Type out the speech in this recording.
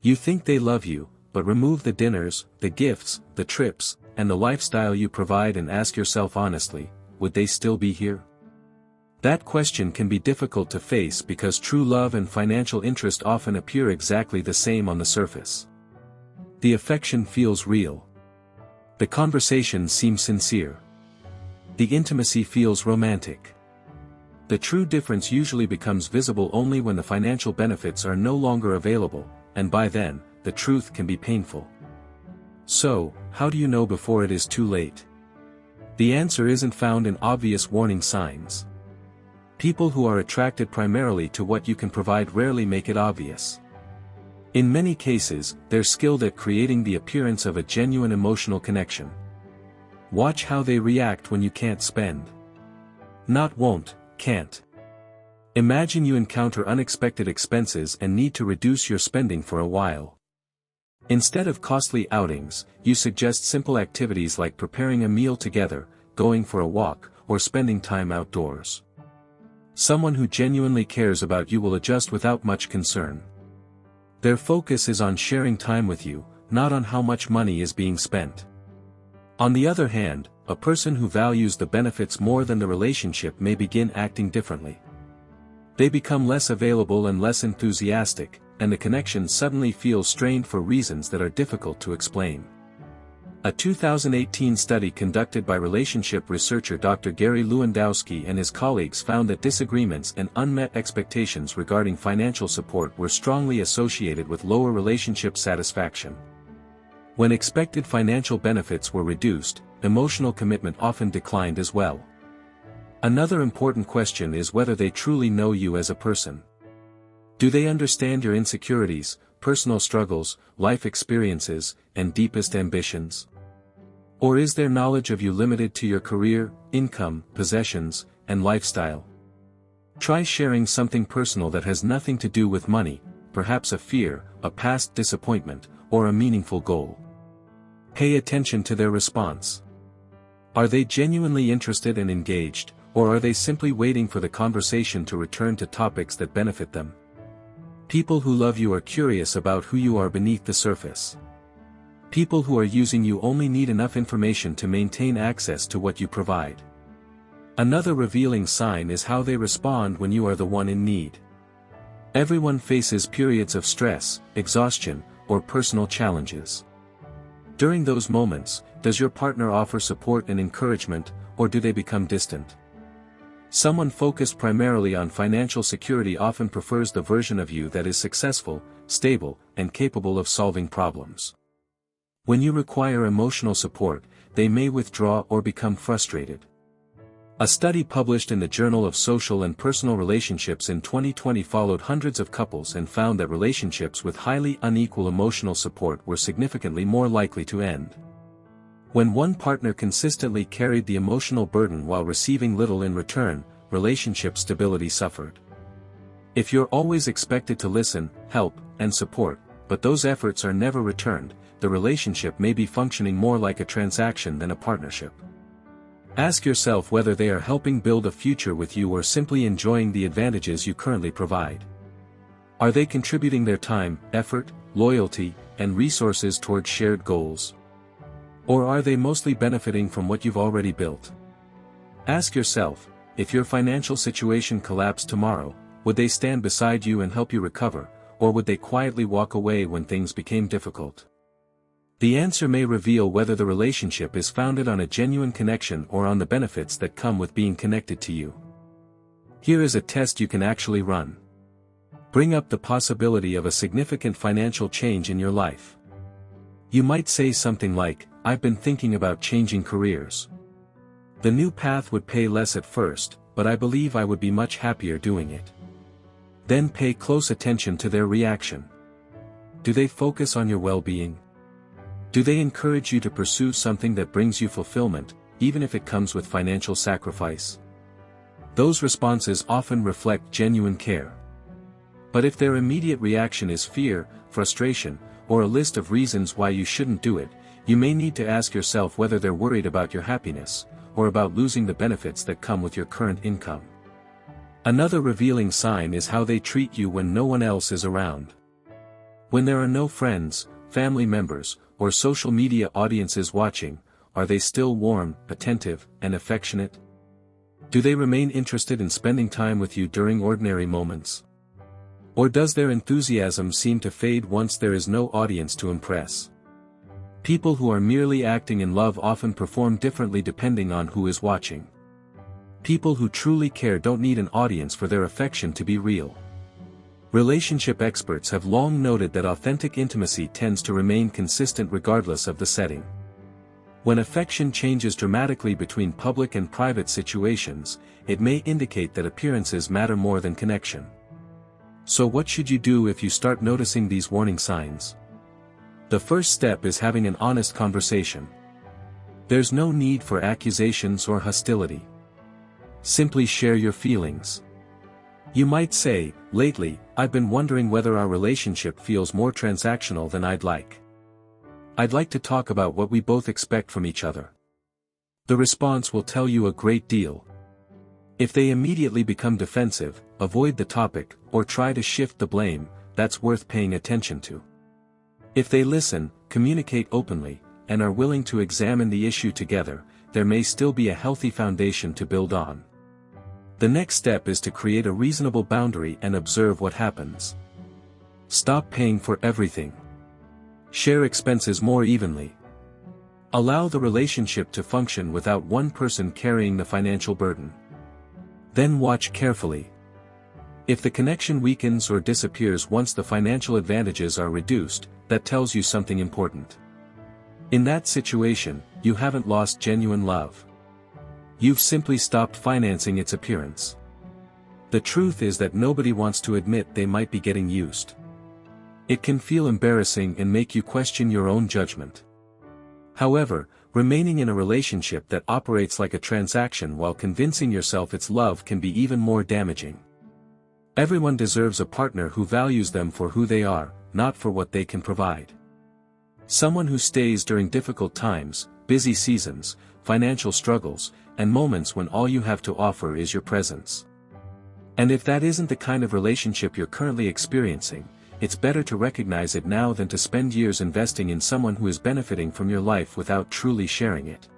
You think they love you, but remove the dinners, the gifts, the trips, and the lifestyle you provide and ask yourself honestly, would they still be here? That question can be difficult to face because true love and financial interest often appear exactly the same on the surface. The affection feels real. The conversation seems sincere. The intimacy feels romantic. The true difference usually becomes visible only when the financial benefits are no longer available, and by then, the truth can be painful. So, how do you know before it is too late? The answer isn't found in obvious warning signs. People who are attracted primarily to what you can provide rarely make it obvious. In many cases, they're skilled at creating the appearance of a genuine emotional connection. Watch how they react when you can't spend. Not won't, can't. Imagine you encounter unexpected expenses and need to reduce your spending for a while. Instead of costly outings, you suggest simple activities like preparing a meal together, going for a walk, or spending time outdoors. Someone who genuinely cares about you will adjust without much concern. Their focus is on sharing time with you, not on how much money is being spent. On the other hand, a person who values the benefits more than the relationship may begin acting differently. They become less available and less enthusiastic, and the connection suddenly feels strained for reasons that are difficult to explain. A 2018 study conducted by relationship researcher Dr. Gary Lewandowski and his colleagues found that disagreements and unmet expectations regarding financial support were strongly associated with lower relationship satisfaction. When expected financial benefits were reduced, emotional commitment often declined as well. Another important question is whether they truly know you as a person. Do they understand your insecurities, personal struggles, life experiences, and deepest ambitions? Or is their knowledge of you limited to your career, income, possessions, and lifestyle? Try sharing something personal that has nothing to do with money, perhaps a fear, a past disappointment, or a meaningful goal. Pay attention to their response. Are they genuinely interested and engaged, or are they simply waiting for the conversation to return to topics that benefit them? People who love you are curious about who you are beneath the surface. People who are using you only need enough information to maintain access to what you provide. Another revealing sign is how they respond when you are the one in need. Everyone faces periods of stress, exhaustion, or personal challenges. During those moments, does your partner offer support and encouragement, or do they become distant? Someone focused primarily on financial security often prefers the version of you that is successful, stable, and capable of solving problems. When you require emotional support, they may withdraw or become frustrated. A study published in the Journal of Social and Personal Relationships in 2020 followed hundreds of couples and found that relationships with highly unequal emotional support were significantly more likely to end. When one partner consistently carried the emotional burden while receiving little in return, relationship stability suffered. If you're always expected to listen, help, and support, but those efforts are never returned, the relationship may be functioning more like a transaction than a partnership. Ask yourself whether they are helping build a future with you or simply enjoying the advantages you currently provide. Are they contributing their time, effort, loyalty, and resources towards shared goals? Or are they mostly benefiting from what you've already built? Ask yourself, if your financial situation collapsed tomorrow, would they stand beside you and help you recover, or would they quietly walk away when things became difficult? The answer may reveal whether the relationship is founded on a genuine connection or on the benefits that come with being connected to you. Here is a test you can actually run. Bring up the possibility of a significant financial change in your life. You might say something like, "I've been thinking about changing careers. The new path would pay less at first, but I believe I would be much happier doing it." Then pay close attention to their reaction. Do they focus on your well-being? Do they encourage you to pursue something that brings you fulfillment, even if it comes with financial sacrifice? Those responses often reflect genuine care. But if their immediate reaction is fear, frustration, or a list of reasons why you shouldn't do it, you may need to ask yourself whether they're worried about your happiness, or about losing the benefits that come with your current income. Another revealing sign is how they treat you when no one else is around. When there are no friends, family members, or social media audiences watching, are they still warm, attentive, and affectionate? Do they remain interested in spending time with you during ordinary moments? Or does their enthusiasm seem to fade once there is no audience to impress? People who are merely acting in love often perform differently depending on who is watching. People who truly care don't need an audience for their affection to be real. Relationship experts have long noted that authentic intimacy tends to remain consistent regardless of the setting. When affection changes dramatically between public and private situations, it may indicate that appearances matter more than connection. So what should you do if you start noticing these warning signs? The first step is having an honest conversation. There's no need for accusations or hostility. Simply share your feelings. You might say, "Lately, I've been wondering whether our relationship feels more transactional than I'd like. I'd like to talk about what we both expect from each other." The response will tell you a great deal. If they immediately become defensive, avoid the topic, or try to shift the blame, that's worth paying attention to. If they listen, communicate openly, and are willing to examine the issue together, there may still be a healthy foundation to build on. The next step is to create a reasonable boundary and observe what happens. Stop paying for everything. Share expenses more evenly. Allow the relationship to function without one person carrying the financial burden. Then watch carefully. If the connection weakens or disappears once the financial advantages are reduced, that tells you something important. In that situation, you haven't lost genuine love. You've simply stopped financing its appearance. The truth is that nobody wants to admit they might be getting used. It can feel embarrassing and make you question your own judgment. However, remaining in a relationship that operates like a transaction while convincing yourself it's love can be even more damaging. Everyone deserves a partner who values them for who they are, not for what they can provide. Someone who stays during difficult times, busy seasons, financial struggles, and moments when all you have to offer is your presence. And if that isn't the kind of relationship you're currently experiencing, it's better to recognize it now than to spend years investing in someone who is benefiting from your life without truly sharing it.